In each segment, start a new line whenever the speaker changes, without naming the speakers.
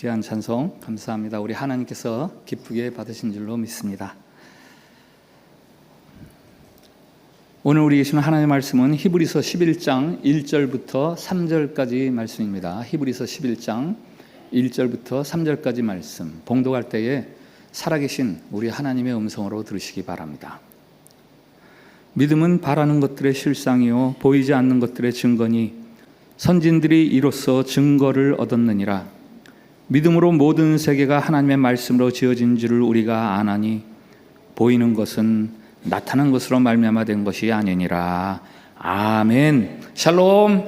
귀한 찬송 감사합니다. 우리 하나님께서 기쁘게 받으신 줄로 믿습니다. 오늘 우리 계시는 하나님의 말씀은 히브리서 11장 1절부터 3절까지 말씀입니다. 히브리서 11장 1절부터 3절까지 말씀, 봉독할 때에 살아계신 우리 하나님의 음성으로 들으시기 바랍니다. 믿음은 바라는 것들의 실상이요 보이지 않는 것들의 증거니 선진들이 이로써 증거를 얻었느니라. 믿음으로 모든 세계가 하나님의 말씀으로 지어진 줄을 우리가 아나니 보이는 것은 나타난 것으로 말미암아 된 것이 아니니라. 아멘. 샬롬.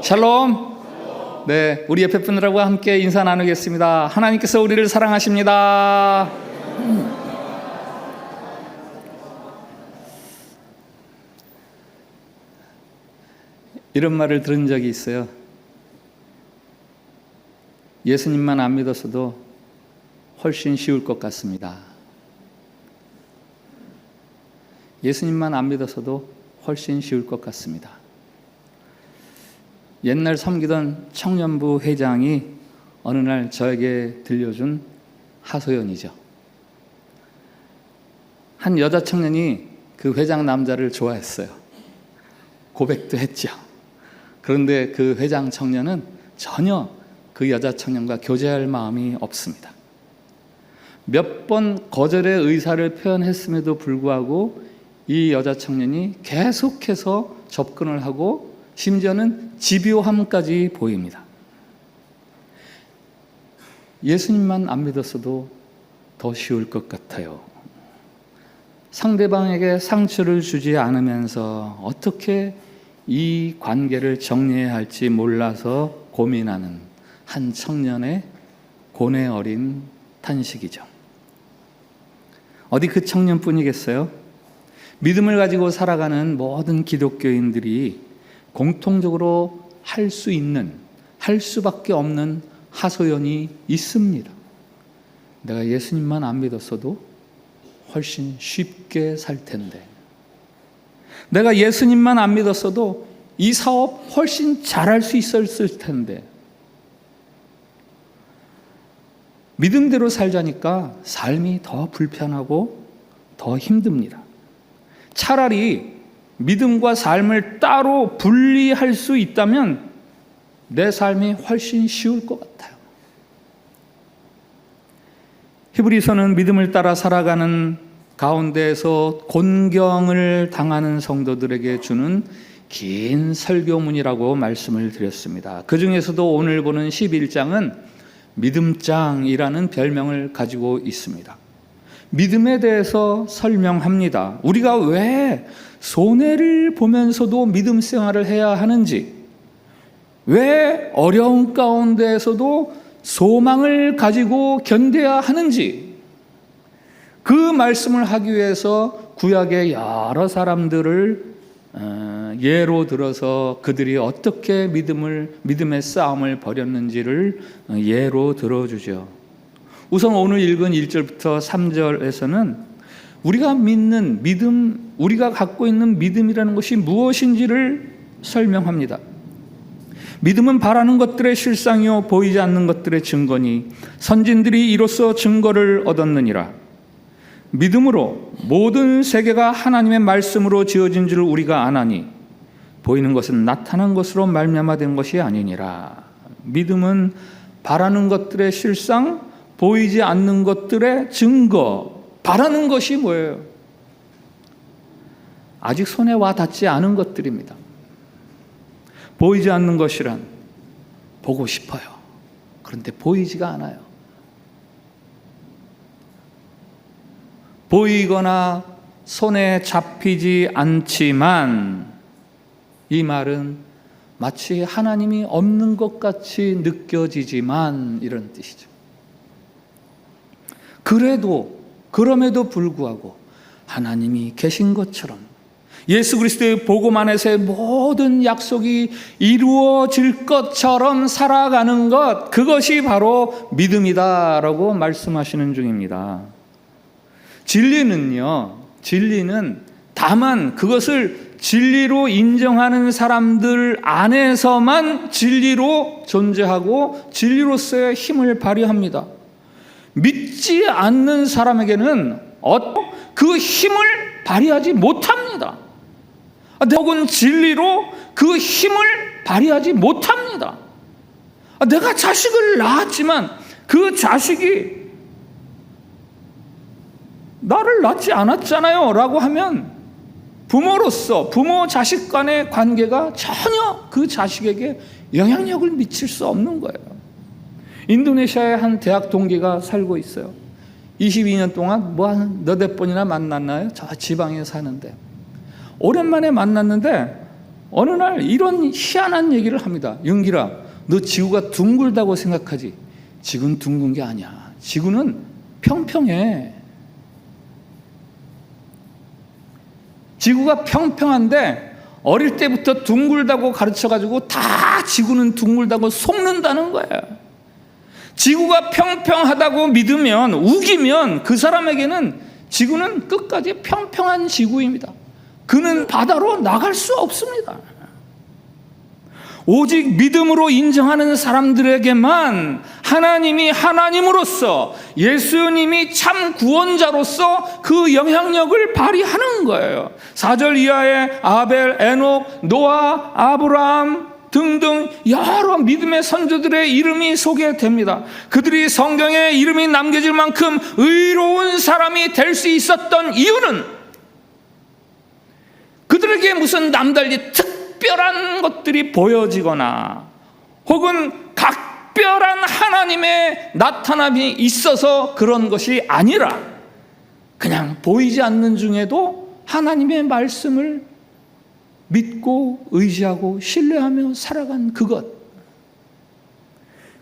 샬롬. 네, 우리 옆에 분들하고 함께 인사 나누겠습니다. 하나님께서 우리를 사랑하십니다. 이런 말을 들은 적이 있어요. 예수님만 안 믿었어도 훨씬 쉬울 것 같습니다. 예수님만 안 믿었어도 훨씬 쉬울 것 같습니다. 옛날 섬기던 청년부 회장이 어느 날 저에게 들려준 하소연이죠. 한 여자 청년이 그 회장 남자를 좋아했어요. 고백도 했죠. 그런데 그 회장 청년은 전혀 그 여자 청년과 교제할 마음이 없습니다. 몇 번 거절의 의사를 표현했음에도 불구하고 이 여자 청년이 계속해서 접근을 하고 심지어는 집요함까지 보입니다. 예수님만 안 믿었어도 더 쉬울 것 같아요. 상대방에게 상처를 주지 않으면서 어떻게 이 관계를 정리해야 할지 몰라서 고민하는 한 청년의 고뇌 어린 탄식이죠. 어디 그 청년뿐이겠어요? 믿음을 가지고 살아가는 모든 기독교인들이 공통적으로 할 수 있는, 할 수밖에 없는 하소연이 있습니다. 내가 예수님만 안 믿었어도 훨씬 쉽게 살 텐데, 내가 예수님만 안 믿었어도 이 사업 훨씬 잘할 수 있었을 텐데, 믿음대로 살자니까 삶이 더 불편하고 더 힘듭니다. 차라리 믿음과 삶을 따로 분리할 수 있다면 내 삶이 훨씬 쉬울 것 같아요. 히브리서는 믿음을 따라 살아가는 가운데에서 곤경을 당하는 성도들에게 주는 긴 설교문이라고 말씀을 드렸습니다. 그 중에서도 오늘 보는 11장은 믿음장이라는 별명을 가지고 있습니다. 믿음에 대해서 설명합니다. 우리가 왜 손해를 보면서도 믿음 생활을 해야 하는지, 왜 어려운 가운데에서도 소망을 가지고 견뎌야 하는지, 그 말씀을 하기 위해서 구약의 여러 사람들을 예로 들어서 그들이 어떻게 믿음의 싸움을 벌였는지를 예로 들어주죠. 우선 오늘 읽은 1절부터 3절에서는 우리가 믿는 믿음, 우리가 갖고 있는 믿음이라는 것이 무엇인지를 설명합니다. 믿음은 바라는 것들의 실상이요 보이지 않는 것들의 증거니 선진들이 이로써 증거를 얻었느니라. 믿음으로 모든 세계가 하나님의 말씀으로 지어진 줄 우리가 아나니 보이는 것은 나타난 것으로 말미암아 된 것이 아니니라. 믿음은 바라는 것들의 실상, 보이지 않는 것들의 증거. 바라는 것이 뭐예요? 아직 손에 와 닿지 않은 것들입니다. 보이지 않는 것이란 보고 싶어요. 그런데 보이지가 않아요. 보이거나 손에 잡히지 않지만 이 말은 마치 하나님이 없는 것 같이 느껴지지만 이런 뜻이죠. 그럼에도 불구하고 하나님이 계신 것처럼 예수 그리스도의 복음 안에서의 모든 약속이 이루어질 것처럼 살아가는 것, 그것이 바로 믿음이다라고 말씀하시는 중입니다. 진리는 다만 그것을 진리로 인정하는 사람들 안에서만 진리로 존재하고 진리로서의 힘을 발휘합니다. 믿지 않는 사람에게는 그 힘을 발휘하지 못합니다. 혹은 진리로 그 힘을 발휘하지 못합니다. 내가 자식을 낳았지만 그 자식이 나를 낳지 않았잖아요 라고 하면 부모로서 부모 자식 간의 관계가 전혀 그 자식에게 영향력을 미칠 수 없는 거예요. 인도네시아의 한 대학 동기가 살고 있어요. 22년 동안 너댓 번이나 만났나요? 저 지방에 사는데 오랜만에 만났는데 어느 날 이런 희한한 얘기를 합니다. 윤기라, 너 지구가 둥글다고 생각하지? 지구는 둥근 게 아니야. 지구는 평평해. 지구가 평평한데 어릴 때부터 둥글다고 가르쳐가지고 다 지구는 둥글다고 속는다는 거예요. 지구가 평평하다고 믿으면, 우기면 그 사람에게는 지구는 끝까지 평평한 지구입니다. 그는 바다로 나갈 수 없습니다. 오직 믿음으로 인정하는 사람들에게만 하나님이 하나님으로서, 예수님이 참 구원자로서 그 영향력을 발휘하는 거예요. 4절 이하에 아벨, 에녹, 노아, 아브라함 등등 여러 믿음의 선조들의 이름이 소개됩니다. 그들이 성경에 이름이 남겨질 만큼 의로운 사람이 될 수 있었던 이유는 그들에게 무슨 남달리 특별한 것들이 보여지거나 혹은 각별한 하나님의 나타남이 있어서 그런 것이 아니라 그냥 보이지 않는 중에도 하나님의 말씀을 믿고 의지하고 신뢰하며 살아간 그것,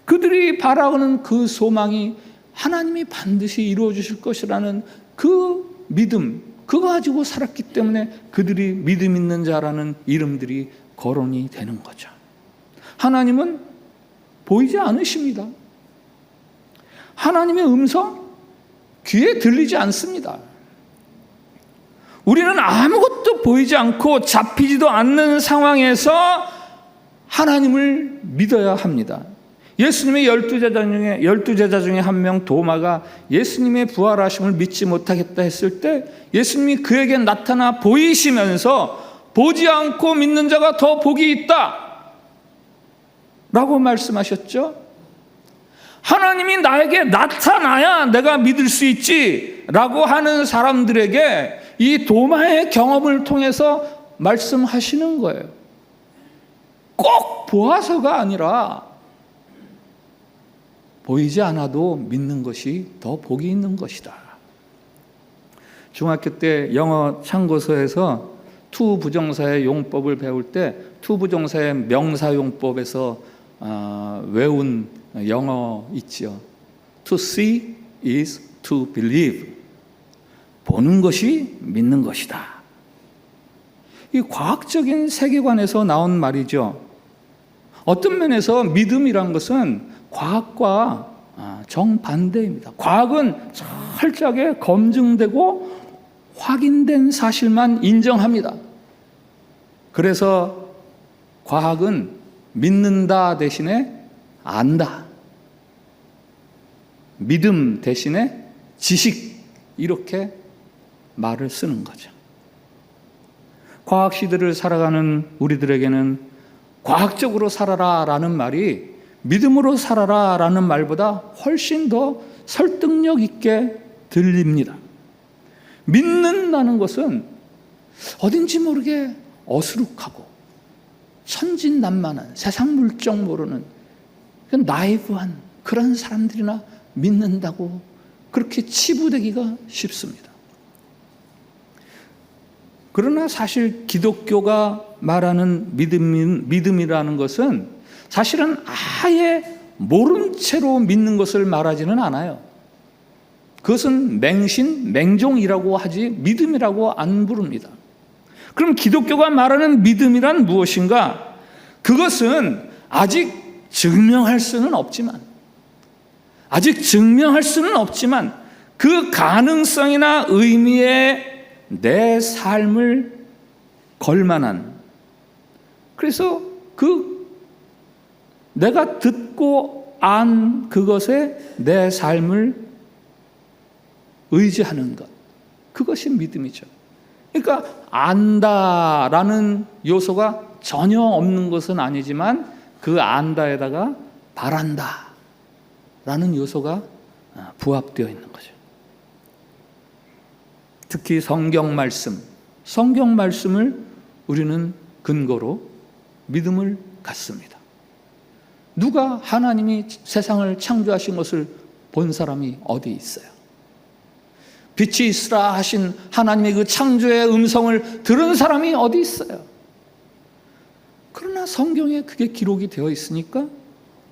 그들이 바라는 그 소망이 하나님이 반드시 이루어 주실 것이라는 그 믿음, 그거 가지고 살았기 때문에 그들이 믿음 있는 자라는 이름들이 거론이 되는 거죠. 하나님은 보이지 않으십니다. 하나님의 음성 귀에 들리지 않습니다. 우리는 아무것도 보이지 않고 잡히지도 않는 상황에서 하나님을 믿어야 합니다. 예수님의 12제자 중에 한 명 도마가 예수님의 부활하심을 믿지 못하겠다 했을 때 예수님이 그에게 나타나 보이시면서 보지 않고 믿는 자가 더 복이 있다 라고 말씀하셨죠. 하나님이 나에게 나타나야 내가 믿을 수 있지 라고 하는 사람들에게 이 도마의 경험을 통해서 말씀하시는 거예요. 꼭 보아서가 아니라 보이지 않아도 믿는 것이 더 복이 있는 것이다. 중학교 때 영어 참고서에서 투 부정사의 용법을 배울 때 투 부정사의 명사용법에서 외운 영어 있죠. To see is to believe. 보는 것이 믿는 것이다. 이 과학적인 세계관에서 나온 말이죠. 어떤 면에서 믿음이란 것은 과학과 정반대입니다. 과학은 철저하게 검증되고 확인된 사실만 인정합니다. 그래서 과학은 믿는다 대신에 안다. 믿음 대신에 지식, 이렇게 말을 쓰는 거죠. 과학 시대를 살아가는 우리들에게는 과학적으로 살아라 라는 말이 믿음으로 살아라 라는 말보다 훨씬 더 설득력 있게 들립니다. 믿는다는 것은 어딘지 모르게 어수룩하고 천진난만한 세상 물정 모르는 나이브한 그런 사람들이나 믿는다고 그렇게 치부되기가 쉽습니다. 그러나 사실 기독교가 말하는 믿음이라는 것은 사실은 아예 모른 채로 믿는 것을 말하지는 않아요. 그것은 맹신, 맹종이라고 하지 믿음이라고 안 부릅니다. 그럼 기독교가 말하는 믿음이란 무엇인가? 그것은 아직 증명할 수는 없지만 그 가능성이나 의미에 내 삶을 걸만한, 그래서 내가 듣고 안 그것에 내 삶을 의지하는 것, 그것이 믿음이죠. 그러니까 안다라는 요소가 전혀 없는 것은 아니지만 그 안다에다가 바란다라는 요소가 부합되어 있는 거죠. 특히 성경 말씀을 우리는 근거로 믿음을 갖습니다. 누가 하나님이 세상을 창조하신 것을 본 사람이 어디 있어요? 빛이 있으라 하신 하나님의 그 창조의 음성을 들은 사람이 어디 있어요? 그러나 성경에 그게 기록이 되어 있으니까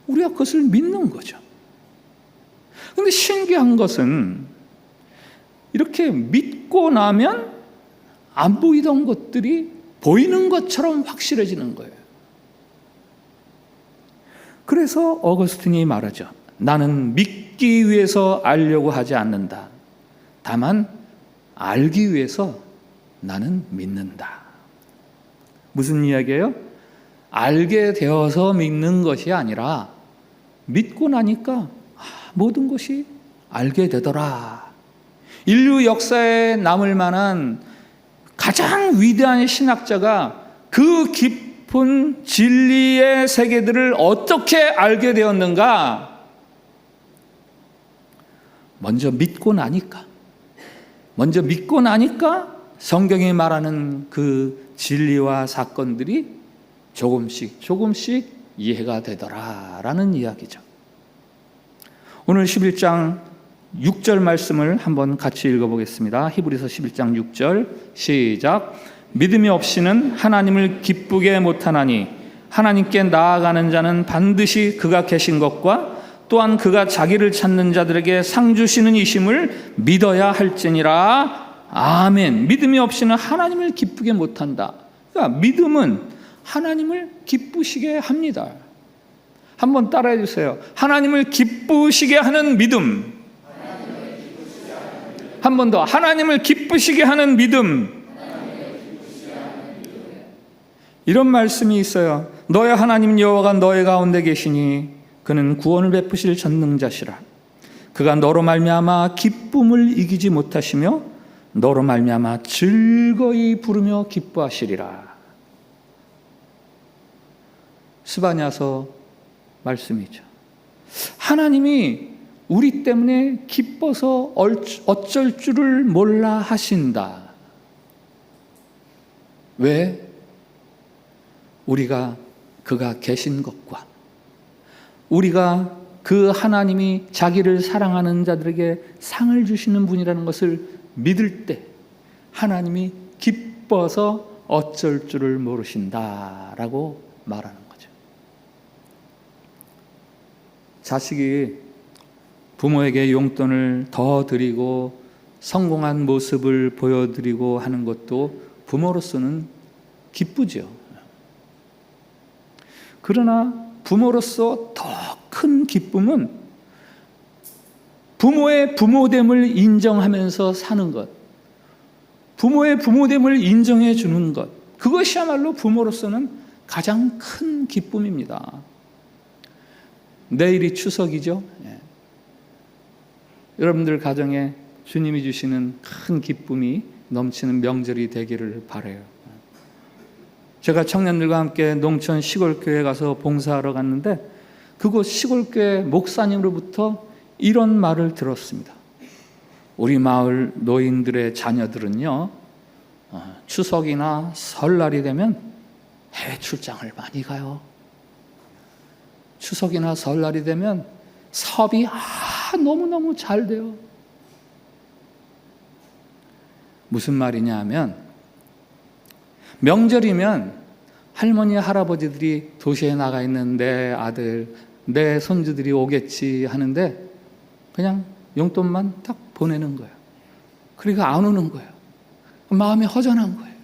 우리가 그것을 믿는 거죠. 그런데 신기한 것은 이렇게 믿고 나면 안 보이던 것들이 보이는 것처럼 확실해지는 거예요. 그래서 어거스틴이 말하죠. 나는 믿기 위해서 알려고 하지 않는다. 다만 알기 위해서 나는 믿는다. 무슨 이야기예요? 알게 되어서 믿는 것이 아니라 믿고 나니까 모든 것이 알게 되더라. 인류 역사에 남을 만한 가장 위대한 신학자가 그 깊은 진리의 세계들을 어떻게 알게 되었는가? 먼저 믿고 나니까 성경이 말하는 그 진리와 사건들이 조금씩 이해가 되더라라는 이야기죠. 오늘 11장 6절 말씀을 한번 같이 읽어보겠습니다. 히브리서 11장 6절 시작. 믿음이 없이는 하나님을 기쁘게 못하나니 하나님께 나아가는 자는 반드시 그가 계신 것과 또한 그가 자기를 찾는 자들에게 상 주시는 이심을 믿어야 할지니라. 아멘. 믿음이 없이는 하나님을 기쁘게 못한다. 그러니까 믿음은 하나님을 기쁘시게 합니다. 한번 따라해 주세요. 하나님을 기쁘시게 하는 믿음. 한 번 더. 하나님을 기쁘시게 하는 믿음. 이런 말씀이 있어요. 너의 하나님 여호와가 너의 가운데 계시니 그는 구원을 베푸실 전능자시라. 그가 너로 말미암아 기쁨을 이기지 못하시며 너로 말미암아 즐거이 부르며 기뻐하시리라. 스바냐서 말씀이죠. 하나님이 우리 때문에 기뻐서 어쩔 줄을 몰라 하신다. 왜? 우리가 그가 계신 것과 우리가 그 하나님이 자기를 사랑하는 자들에게 상을 주시는 분이라는 것을 믿을 때 하나님이 기뻐서 어쩔 줄을 모르신다라고 말하는 거죠. 자식이 부모에게 용돈을 더 드리고 성공한 모습을 보여드리고 하는 것도 부모로서는 기쁘죠. 그러나 부모로서 더 큰 기쁨은 부모의 부모됨을 인정하면서 사는 것, 부모의 부모됨을 인정해 주는 것, 그것이야말로 부모로서는 가장 큰 기쁨입니다. 내일이 추석이죠. 여러분들 가정에 주님이 주시는 큰 기쁨이 넘치는 명절이 되기를 바라요. 제가 청년들과 함께 농촌 시골교회 가서 봉사하러 갔는데 그곳 시골교회 목사님으로부터 이런 말을 들었습니다. 우리 마을 노인들의 자녀들은요, 추석이나 설날이 되면 해외 출장을 많이 가요. 추석이나 설날이 되면 사업이 너무너무 잘 돼요. 무슨 말이냐 하면 명절이면 할머니 할아버지들이 도시에 나가 있는 내 아들 내 손주들이 오겠지 하는데 그냥 용돈만 딱 보내는 거예요. 그러니까 안 오는 거예요. 마음이 허전한 거예요.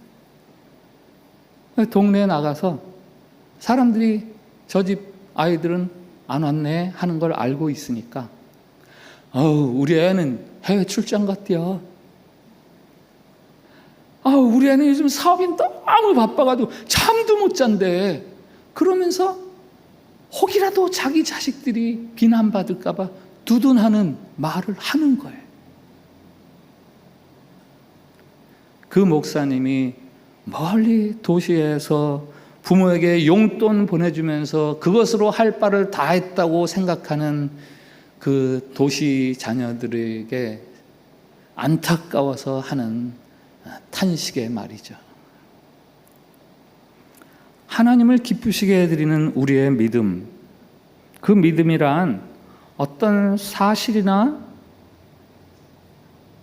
동네에 나가서 사람들이 저 집 아이들은 안 왔네 하는 걸 알고 있으니까 우리 애는 해외 출장 갔대요. 우리 애는 요즘 사업이 너무 바빠가지고 잠도 못 잔대. 그러면서 혹이라도 자기 자식들이 비난받을까 봐 두둔하는 말을 하는 거예요. 그 목사님이 멀리 도시에서 부모에게 용돈 보내주면서 그것으로 할 바를 다 했다고 생각하는 그 도시 자녀들에게 안타까워서 하는 탄식의 말이죠. 하나님을 기쁘시게 해드리는 우리의 믿음, 그 믿음이란 어떤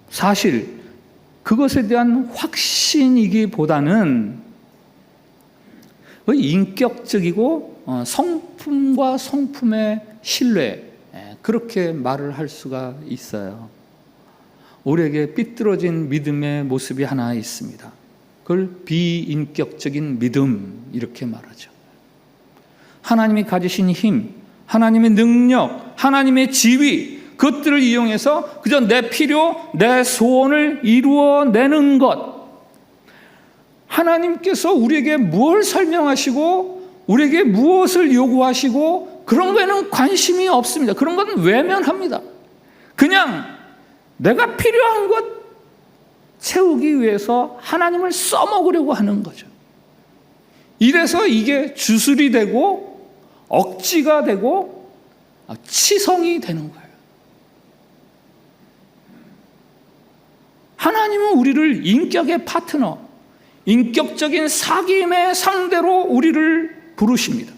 사실, 그것에 대한 확신이기보다는 인격적이고 성품과 성품의 신뢰, 그렇게 말을 할 수가 있어요. 우리에게 삐뚤어진 믿음의 모습이 하나 있습니다. 그걸 비인격적인 믿음, 이렇게 말하죠. 하나님이 가지신 힘, 하나님의 능력, 하나님의 지위, 그것들을 이용해서 그저 내 필요, 내 소원을 이루어내는 것. 하나님께서 우리에게 무엇을 설명하시고 우리에게 무엇을 요구하시고 그런 거에는 관심이 없습니다. 그런 건 외면합니다. 그냥 내가 필요한 것 채우기 위해서 하나님을 써먹으려고 하는 거죠. 이래서 이게 주술이 되고 억지가 되고 치성이 되는 거예요. 하나님은 우리를 인격의 파트너, 인격적인 사귐의 상대로 우리를 부르십니다.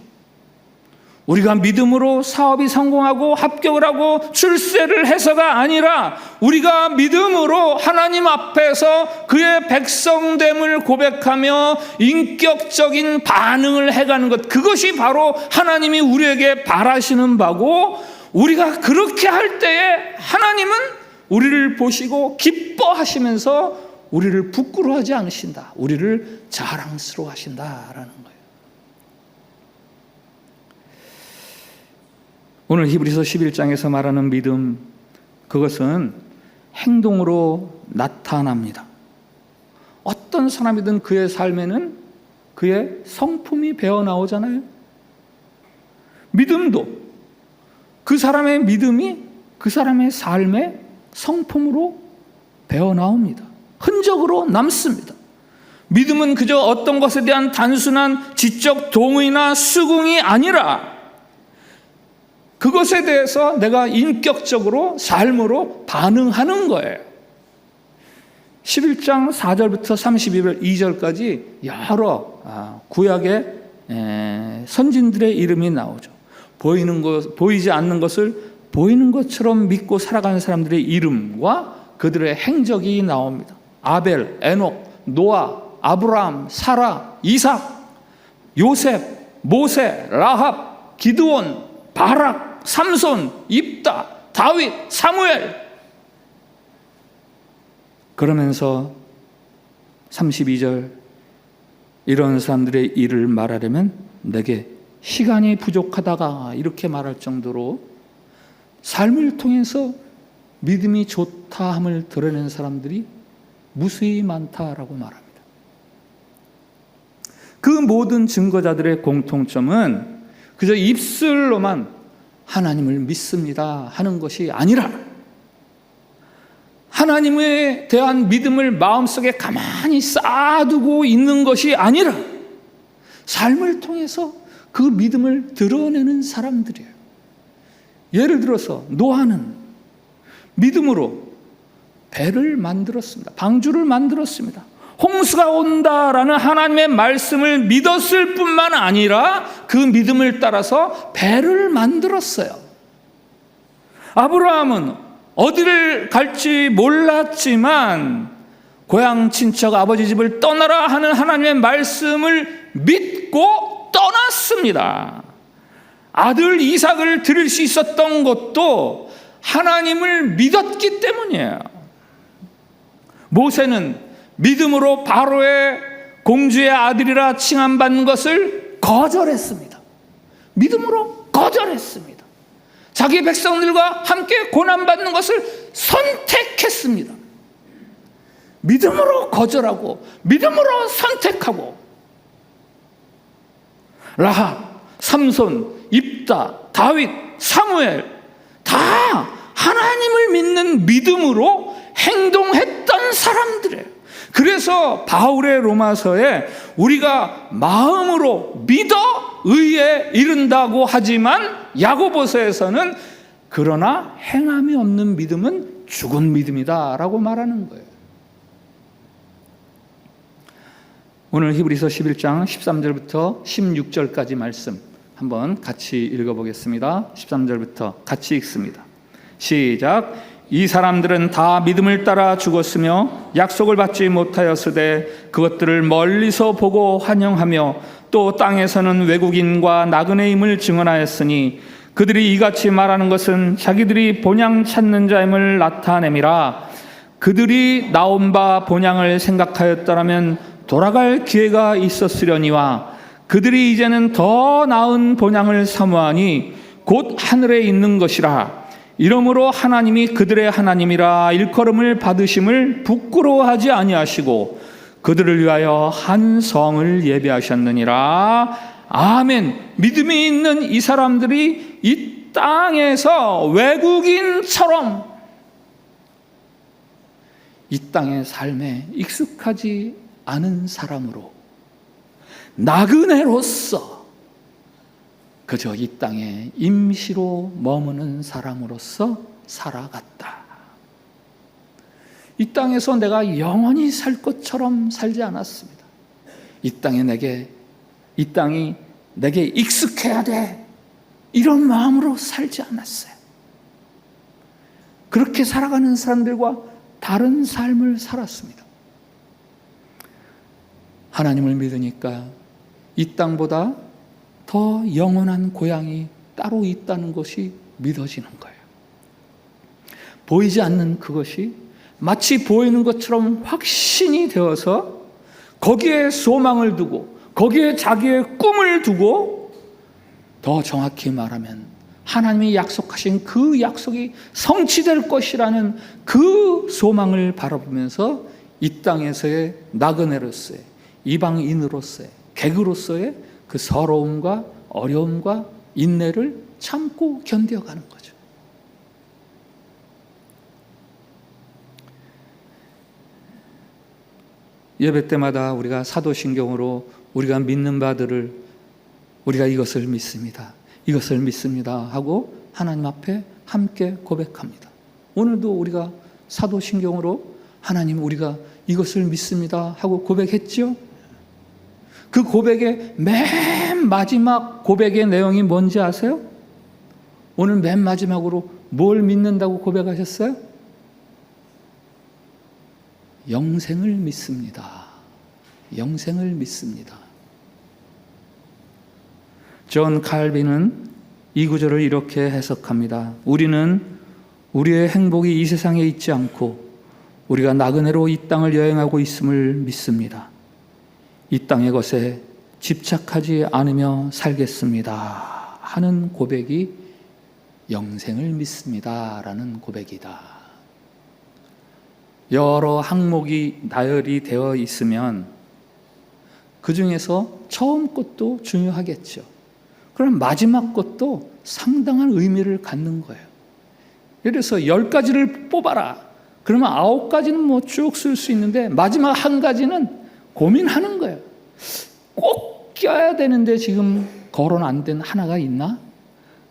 우리가 믿음으로 사업이 성공하고 합격을 하고 출세를 해서가 아니라 우리가 믿음으로 하나님 앞에서 그의 백성됨을 고백하며 인격적인 반응을 해가는 것, 그것이 바로 하나님이 우리에게 바라시는 바고, 우리가 그렇게 할 때에 하나님은 우리를 보시고 기뻐하시면서 우리를 부끄러워하지 않으신다, 우리를 자랑스러워하신다라는 거예요. 오늘 히브리서 11장에서 말하는 믿음, 그것은 행동으로 나타납니다. 어떤 사람이든 그의 삶에는 그의 성품이 배어나오잖아요. 믿음도 그 사람의 믿음이 그 사람의 삶의 성품으로 배어나옵니다. 흔적으로 남습니다. 믿음은 그저 어떤 것에 대한 단순한 지적 동의나 수긍이 아니라 그것에 대해서 내가 인격적으로 삶으로 반응하는 거예요. 11장 4절부터 32절까지 여러 구약의 선진들의 이름이 나오죠. 보이지 않는 것을 보이는 것처럼 믿고 살아가는 사람들의 이름과 그들의 행적이 나옵니다. 아벨, 에녹, 노아, 아브라함, 사라, 이삭, 요셉, 모세, 라합, 기드온, 바락, 삼손, 입다, 다윗, 사무엘. 그러면서 32절, 이런 사람들의 일을 말하려면 내게 시간이 부족하다가 이렇게 말할 정도로 삶을 통해서 믿음이 좋다함을 드러내는 사람들이 무수히 많다라고 말합니다. 그 모든 증거자들의 공통점은 그저 입술로만 하나님을 믿습니다 하는 것이 아니라 하나님에 대한 믿음을 마음속에 가만히 쌓아두고 있는 것이 아니라 삶을 통해서 그 믿음을 드러내는 사람들이에요. 예를 들어서 노아는 믿음으로 배를 만들었습니다. 방주를 만들었습니다. 홍수가 온다라는 하나님의 말씀을 믿었을 뿐만 아니라 그 믿음을 따라서 배를 만들었어요. 아브라함은 어디를 갈지 몰랐지만 고향 친척 아버지 집을 떠나라 하는 하나님의 말씀을 믿고 떠났습니다. 아들 이삭을 드릴 수 있었던 것도 하나님을 믿었기 때문이에요. 모세는 믿음으로 바로의 공주의 아들이라 칭함받는 것을 거절했습니다. 믿음으로 거절했습니다. 자기 백성들과 함께 고난받는 것을 선택했습니다. 믿음으로 거절하고 믿음으로 선택하고 라합, 삼손, 입다, 다윗, 사무엘 다 하나님을 믿는 믿음으로 행동했던 사람들이에요. 그래서 바울의 로마서에 우리가 마음으로 믿어 의에 이른다고 하지만 야고보서에서는 그러나 행함이 없는 믿음은 죽은 믿음이다 라고 말하는 거예요. 오늘 히브리서 11장 13절부터 16절까지 말씀 한번 같이 읽어보겠습니다. 13절부터 같이 읽습니다. 시작. 이 사람들은 다 믿음을 따라 죽었으며 약속을 받지 못하였으되 그것들을 멀리서 보고 환영하며 또 땅에서는 외국인과 나그네임을 증언하였으니 그들이 이같이 말하는 것은 자기들이 본향 찾는 자임을 나타냄이라. 그들이 나온 바 본향을 생각하였더라면 돌아갈 기회가 있었으려니와 그들이 이제는 더 나은 본향을 사모하니 곧 하늘에 있는 것이라. 이러므로 하나님이 그들의 하나님이라 일컬음을 받으심을 부끄러워하지 아니하시고 그들을 위하여 한 성을 예비하셨느니라. 아멘. 믿음이 있는 이 사람들이 이 땅에서 외국인처럼 이 땅의 삶에 익숙하지 않은 사람으로 나그네로서 그저 이 땅에 임시로 머무는 사람으로서 살아갔다. 이 땅에서 내가 영원히 살 것처럼 살지 않았습니다. 이 땅이 내게 익숙해야 돼. 이런 마음으로 살지 않았어요. 그렇게 살아가는 사람들과 다른 삶을 살았습니다. 하나님을 믿으니까 이 땅보다 더 영원한 고향이 따로 있다는 것이 믿어지는 거예요. 보이지 않는 그것이 마치 보이는 것처럼 확신이 되어서 거기에 소망을 두고 거기에 자기의 꿈을 두고 더 정확히 말하면 하나님이 약속하신 그 약속이 성취될 것이라는 그 소망을 바라보면서 이 땅에서의 나그네로서의 이방인으로서의 객으로서의 그 서러움과 어려움과 인내를 참고 견뎌가는 거죠. 예배 때마다 우리가 사도신경으로 우리가 믿는 바들을 우리가 이것을 믿습니다. 이것을 믿습니다 하고 하나님 앞에 함께 고백합니다. 오늘도 우리가 사도신경으로 하나님 우리가 이것을 믿습니다 하고 고백했죠? 그 고백의 맨 마지막 고백의 내용이 뭔지 아세요? 오늘 맨 마지막으로 뭘 믿는다고 고백하셨어요? 영생을 믿습니다. 영생을 믿습니다. 존 칼빈은 이 구절을 이렇게 해석합니다. 우리는 우리의 행복이 이 세상에 있지 않고 우리가 나그네로 이 땅을 여행하고 있음을 믿습니다. 이 땅의 것에 집착하지 않으며 살겠습니다 하는 고백이 영생을 믿습니다 라는 고백이다. 여러 항목이 나열이 되어 있으면 그 중에서 처음 것도 중요하겠죠. 그럼 마지막 것도 상당한 의미를 갖는 거예요. 예를 들어서 10가지를 뽑아라. 그러면 9가지는 뭐 쭉 쓸 수 있는데 마지막 한 가지는 고민하는 거예요. 꼭 껴야 되는데 지금 거론 안 된 하나가 있나?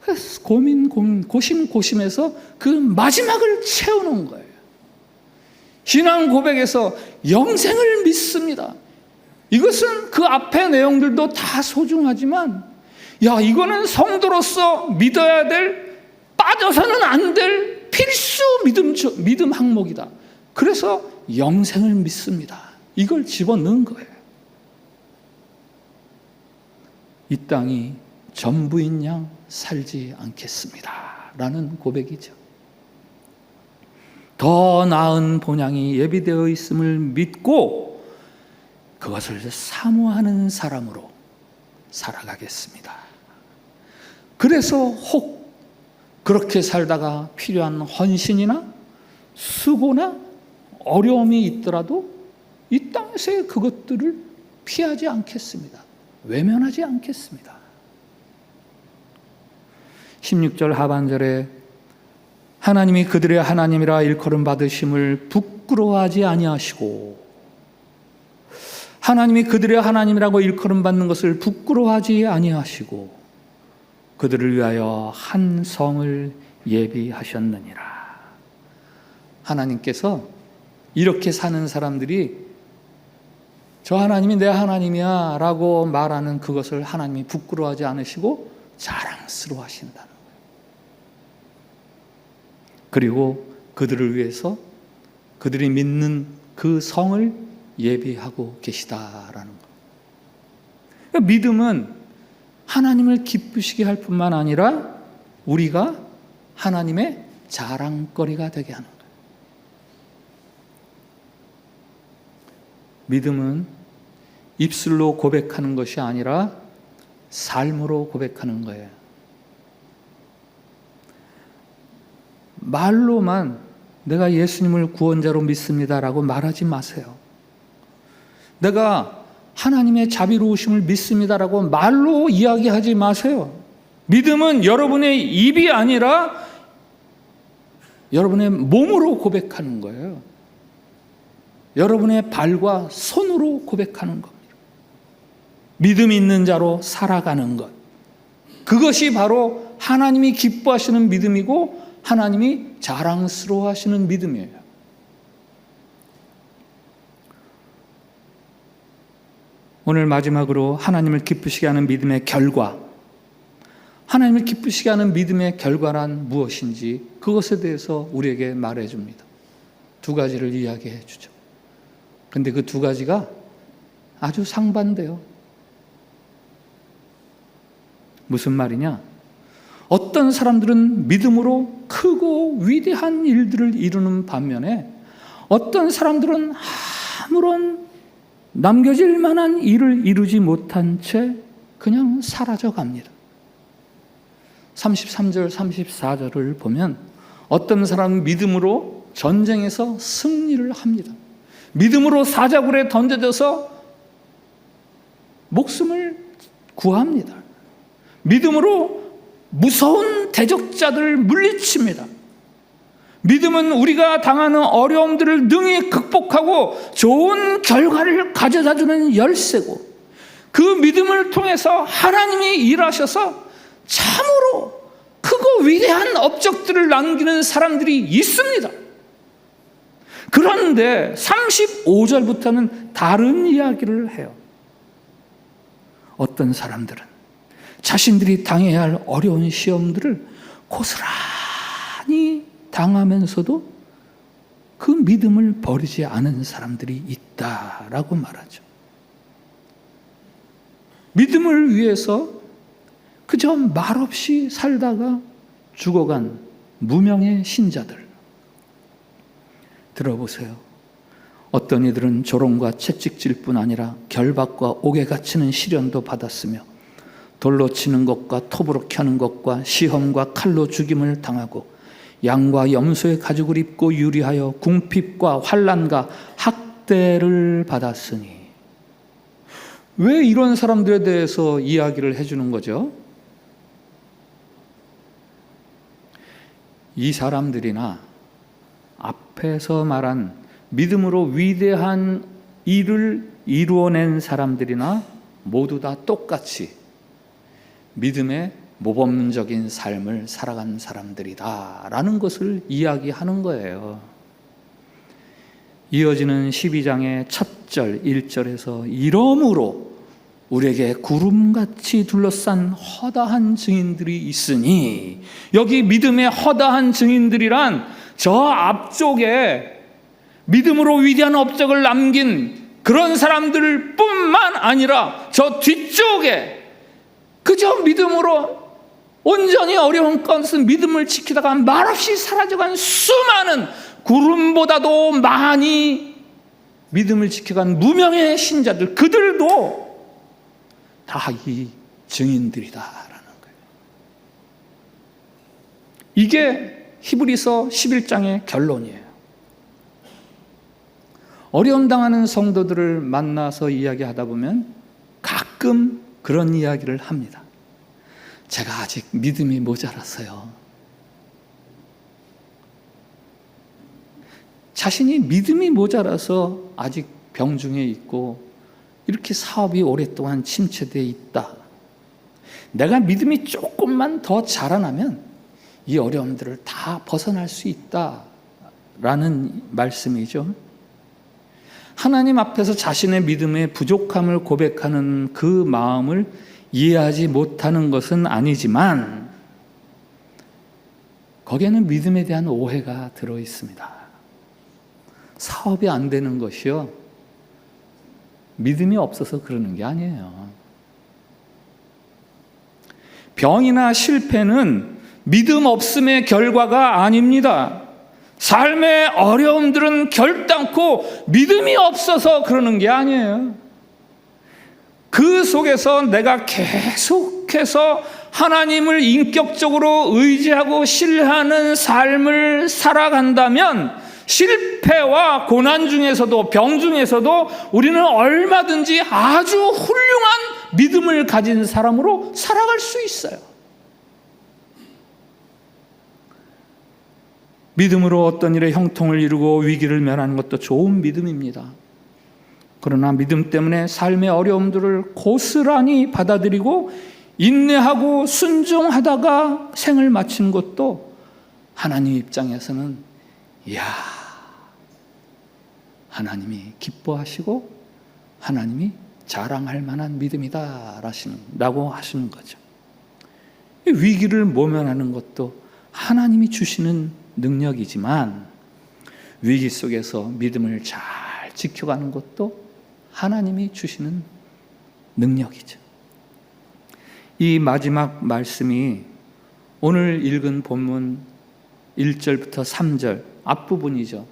그래서 고심해서 그 마지막을 채우는 거예요. 신앙 고백에서 영생을 믿습니다. 이것은 그 앞의 내용들도 다 소중하지만 야, 이거는 성도로서 믿어야 될, 빠져서는 안 될 필수 믿음 항목이다. 그래서 영생을 믿습니다. 이걸 집어넣은 거예요. 이 땅이 전부인 양 살지 않겠습니다 라는 고백이죠. 더 나은 본향이 예비되어 있음을 믿고 그것을 사모하는 사람으로 살아가겠습니다. 그래서 혹 그렇게 살다가 필요한 헌신이나 수고나 어려움이 있더라도 이 땅에서의 그것들을 피하지 않겠습니다. 외면하지 않겠습니다. 16절 하반절에 하나님이 그들의 하나님이라 일컬음 받으심을 부끄러워하지 아니하시고, 하나님이 그들의 하나님이라고 일컬음 받는 것을 부끄러워하지 아니하시고 그들을 위하여 한 성을 예비하셨느니라. 하나님께서 이렇게 사는 사람들이 저 하나님이 내 하나님이야 라고 말하는 그것을 하나님이 부끄러워하지 않으시고 자랑스러워 하신다는 거예요. 그리고 그들을 위해서 그들이 믿는 그 성을 예비하고 계시다라는 거예요. 그러니까 믿음은 하나님을 기쁘시게 할 뿐만 아니라 우리가 하나님의 자랑거리가 되게 하는 거예요. 믿음은 입술로 고백하는 것이 아니라 삶으로 고백하는 거예요. 말로만 내가 예수님을 구원자로 믿습니다라고 말하지 마세요. 내가 하나님의 자비로우심을 믿습니다라고 말로 이야기하지 마세요. 믿음은 여러분의 입이 아니라 여러분의 몸으로 고백하는 거예요. 여러분의 발과 손으로 고백하는 겁니다. 믿음 있는 자로 살아가는 것. 그것이 바로 하나님이 기뻐하시는 믿음이고 하나님이 자랑스러워하시는 믿음이에요. 오늘 마지막으로 하나님을 기쁘시게 하는 믿음의 결과, 하나님을 기쁘시게 하는 믿음의 결과란 무엇인지 그것에 대해서 우리에게 말해줍니다. 두 가지를 이야기해 주죠. 근데 그 두 가지가 아주 상반돼요. 무슨 말이냐? 어떤 사람들은 믿음으로 크고 위대한 일들을 이루는 반면에 어떤 사람들은 아무런 남겨질 만한 일을 이루지 못한 채 그냥 사라져 갑니다. 33절, 34절을 보면 어떤 사람은 믿음으로 전쟁에서 승리를 합니다. 믿음으로 사자굴에 던져져서 목숨을 구합니다. 믿음으로 무서운 대적자들을 물리칩니다. 믿음은 우리가 당하는 어려움들을 능히 극복하고 좋은 결과를 가져다주는 열쇠고, 그 믿음을 통해서 하나님이 일하셔서 참으로 크고 위대한 업적들을 남기는 사람들이 있습니다. 그런데 35절부터는 다른 이야기를 해요. 어떤 사람들은 자신들이 당해야 할 어려운 시험들을 고스란히 당하면서도 그 믿음을 버리지 않은 사람들이 있다라고 말하죠. 믿음을 위해서 그저 말없이 살다가 죽어간 무명의 신자들 들어보세요. 어떤 이들은 조롱과 채찍질뿐 아니라 결박과 옥에 갇히는 시련도 받았으며 돌로 치는 것과 톱으로 켜는 것과 시험과 칼로 죽임을 당하고 양과 염소의 가죽을 입고 유리하여 궁핍과 환난과 학대를 받았으니. 왜 이런 사람들에 대해서 이야기를 해주는 거죠? 이 사람들이나 앞에서 말한 믿음으로 위대한 일을 이루어낸 사람들이나 모두 다 똑같이 믿음의 모범적인 삶을 살아간 사람들이다라는 것을 이야기하는 거예요. 이어지는 12장의 첫 절 1절에서 이러므로 우리에게 구름같이 둘러싼 허다한 증인들이 있으니, 여기 믿음의 허다한 증인들이란 저 앞쪽에 믿음으로 위대한 업적을 남긴 그런 사람들 뿐만 아니라 저 뒤쪽에 그저 믿음으로 온전히 어려운 것은 믿음을 지키다가 말없이 사라져간 수많은 구름보다도 많이 믿음을 지켜간 무명의 신자들, 그들도 다 이 증인들이다라는 거예요. 이게 히브리서 11장의 결론이에요. 어려움 당하는 성도들을 만나서 이야기하다 보면 가끔 그런 이야기를 합니다. 제가 아직 믿음이 모자라서요. 자신이 믿음이 모자라서 아직 병중에 있고 이렇게 사업이 오랫동안 침체되어 있다. 내가 믿음이 조금만 더 자라나면 이 어려움들을 다 벗어날 수 있다라는 말씀이죠. 하나님 앞에서 자신의 믿음의 부족함을 고백하는 그 마음을 이해하지 못하는 것은 아니지만 거기에는 믿음에 대한 오해가 들어 있습니다. 사업이 안 되는 것이요, 믿음이 없어서 그러는 게 아니에요. 병이나 실패는 믿음 없음의 결과가 아닙니다. 삶의 어려움들은 결단코 믿음이 없어서 그러는 게 아니에요. 그 속에서 내가 계속해서 하나님을 인격적으로 의지하고 신뢰하는 삶을 살아간다면 실패와 고난 중에서도 병 중에서도 우리는 얼마든지 아주 훌륭한 믿음을 가진 사람으로 살아갈 수 있어요. 믿음으로 어떤 일에 형통을 이루고 위기를 면하는 것도 좋은 믿음입니다. 그러나 믿음 때문에 삶의 어려움들을 고스란히 받아들이고 인내하고 순종하다가 생을 마치는 것도 하나님 입장에서는 이야, 하나님이 기뻐하시고 하나님이 자랑할 만한 믿음이다라고 하시는 거죠. 위기를 모면하는 것도 하나님이 주시는 능력이지만 위기 속에서 믿음을 잘 지켜가는 것도 하나님이 주시는 능력이죠. 이 마지막 말씀이 오늘 읽은 본문 1절부터 3절 앞부분이죠.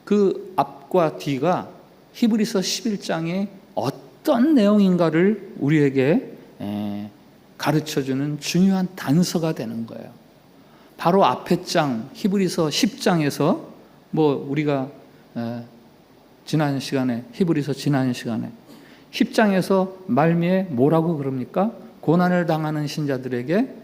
그 앞과 뒤가 히브리서 11장의 어떤 내용인가를 우리에게 가르쳐주는 중요한 단서가 되는 거예요. 바로 앞에 장 히브리서 10장에서 우리가 지난 시간에 히브리서 지난 시간에 10장에서 말미에 뭐라고 그럽니까? 고난을 당하는 신자들에게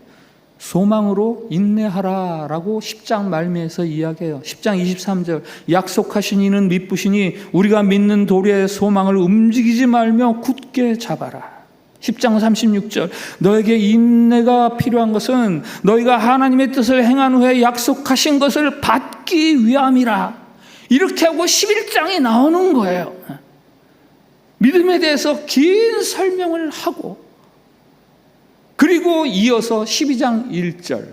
소망으로 인내하라라고 10장 말미에서 이야기해요. 10장 23절 약속하신 이는 미쁘시니 우리가 믿는 도리의 소망을 움직이지 말며 굳게 잡아라. 10장 36절 너에게 인내가 필요한 것은 너희가 하나님의 뜻을 행한 후에 약속하신 것을 받기 위함이라. 이렇게 하고 11장이 나오는 거예요. 믿음에 대해서 긴 설명을 하고 그리고 이어서 12장 1절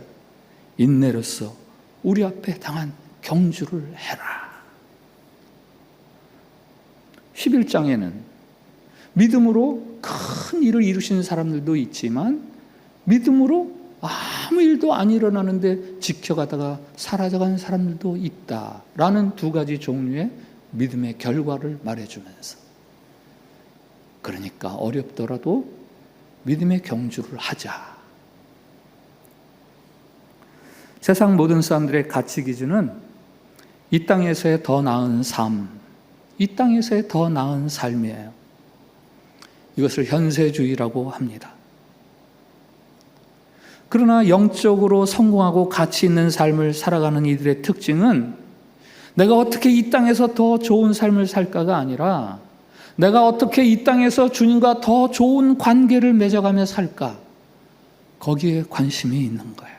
인내로서 우리 앞에 당한 경주를 해라. 11장에는 믿음으로 큰 일을 이루시는 사람들도 있지만 믿음으로 아무 일도 안 일어나는데 지켜가다가 사라져가는 사람들도 있다라는 두 가지 종류의 믿음의 결과를 말해주면서 그러니까 어렵더라도 믿음의 경주를 하자. 세상 모든 사람들의 가치 기준은 이 땅에서의 더 나은 삶, 이 땅에서의 더 나은 삶이에요. 이것을 현세주의라고 합니다. 그러나 영적으로 성공하고 가치 있는 삶을 살아가는 이들의 특징은 내가 어떻게 이 땅에서 더 좋은 삶을 살까가 아니라 내가 어떻게 이 땅에서 주님과 더 좋은 관계를 맺어가며 살까? 거기에 관심이 있는 거예요.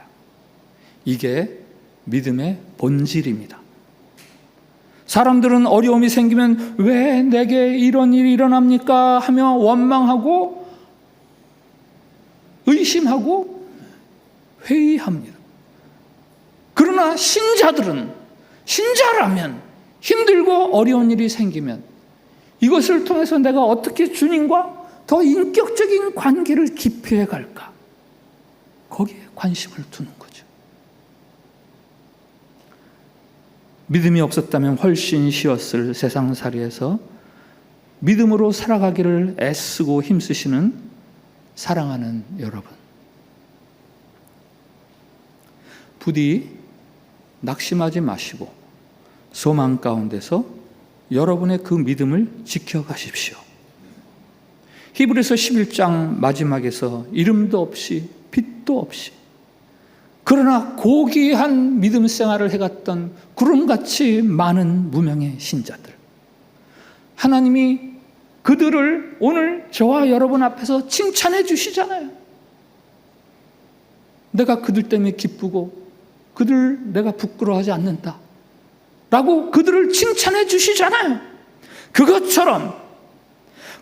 이게 믿음의 본질입니다. 사람들은 어려움이 생기면 왜 내게 이런 일이 일어납니까? 하며 원망하고 의심하고 회의합니다. 그러나 신자라면 힘들고 어려운 일이 생기면 이것을 통해서 내가 어떻게 주님과 더 인격적인 관계를 기피해 갈까? 거기에 관심을 두는 거죠. 믿음이 없었다면 훨씬 쉬웠을 세상살이에서 믿음으로 살아가기를 애쓰고 힘쓰시는 사랑하는 여러분, 부디 낙심하지 마시고 소망 가운데서 여러분의 그 믿음을 지켜가십시오. 히브리서 11장 마지막에서 이름도 없이 빛도 없이 그러나 고귀한 믿음 생활을 해갔던 구름같이 많은 무명의 신자들, 하나님이 그들을 오늘 저와 여러분 앞에서 칭찬해 주시잖아요. 내가 그들 때문에 기쁘고 그들 내가 부끄러워하지 않는다 라고 그들을 칭찬해 주시잖아요. 그것처럼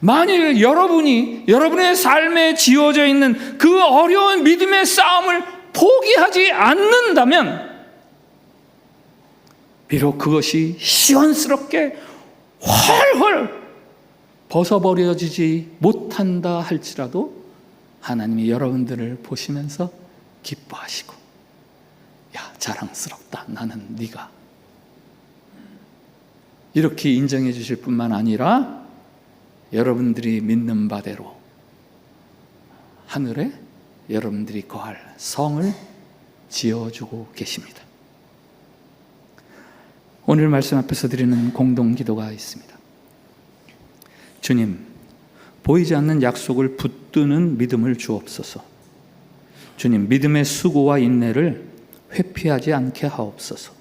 만일 여러분이 여러분의 삶에 지어져 있는 그 어려운 믿음의 싸움을 포기하지 않는다면, 비록 그것이 시원스럽게 훨훨 벗어버려지지 못한다 할지라도 하나님이 여러분들을 보시면서 기뻐하시고, 야, 자랑스럽다, 나는 네가, 이렇게 인정해 주실 뿐만 아니라 여러분들이 믿는 바대로 하늘에 여러분들이 거할 성을 지어주고 계십니다. 오늘 말씀 앞에서 드리는 공동 기도가 있습니다. 주님, 보이지 않는 약속을 붙드는 믿음을 주옵소서. 주님, 믿음의 수고와 인내를 회피하지 않게 하옵소서.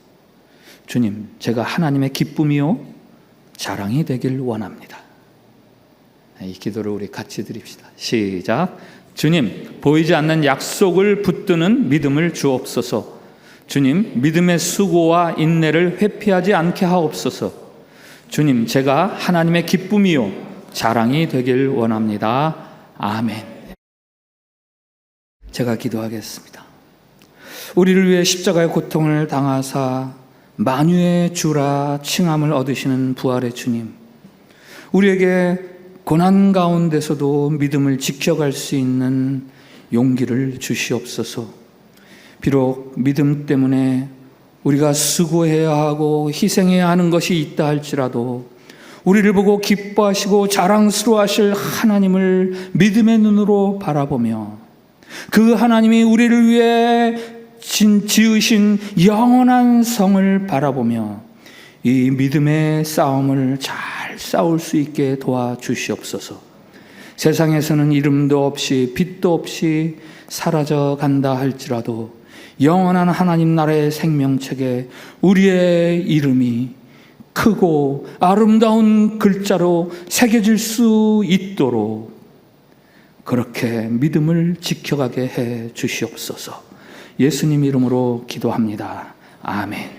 주님, 제가 하나님의 기쁨이요 자랑이 되길 원합니다. 이 기도를 우리 같이 드립시다. 시작. 주님, 보이지 않는 약속을 붙드는 믿음을 주옵소서. 주님, 믿음의 수고와 인내를 회피하지 않게 하옵소서. 주님, 제가 하나님의 기쁨이요 자랑이 되길 원합니다. 아멘. 제가 기도하겠습니다. 우리를 위해 십자가의 고통을 당하사 만유의 주라 칭함을 얻으시는 부활의 주님, 우리에게 고난 가운데서도 믿음을 지켜갈 수 있는 용기를 주시옵소서. 비록 믿음 때문에 우리가 수고해야 하고 희생해야 하는 것이 있다 할지라도 우리를 보고 기뻐하시고 자랑스러워하실 하나님을 믿음의 눈으로 바라보며 그 하나님이 우리를 위해 지으신 영원한 성을 바라보며 이 믿음의 싸움을 잘 싸울 수 있게 도와주시옵소서. 세상에서는 이름도 없이 빛도 없이 사라져 간다 할지라도 영원한 하나님 나라의 생명책에 우리의 이름이 크고 아름다운 글자로 새겨질 수 있도록 그렇게 믿음을 지켜가게 해 주시옵소서. 예수님 이름으로 기도합니다. 아멘.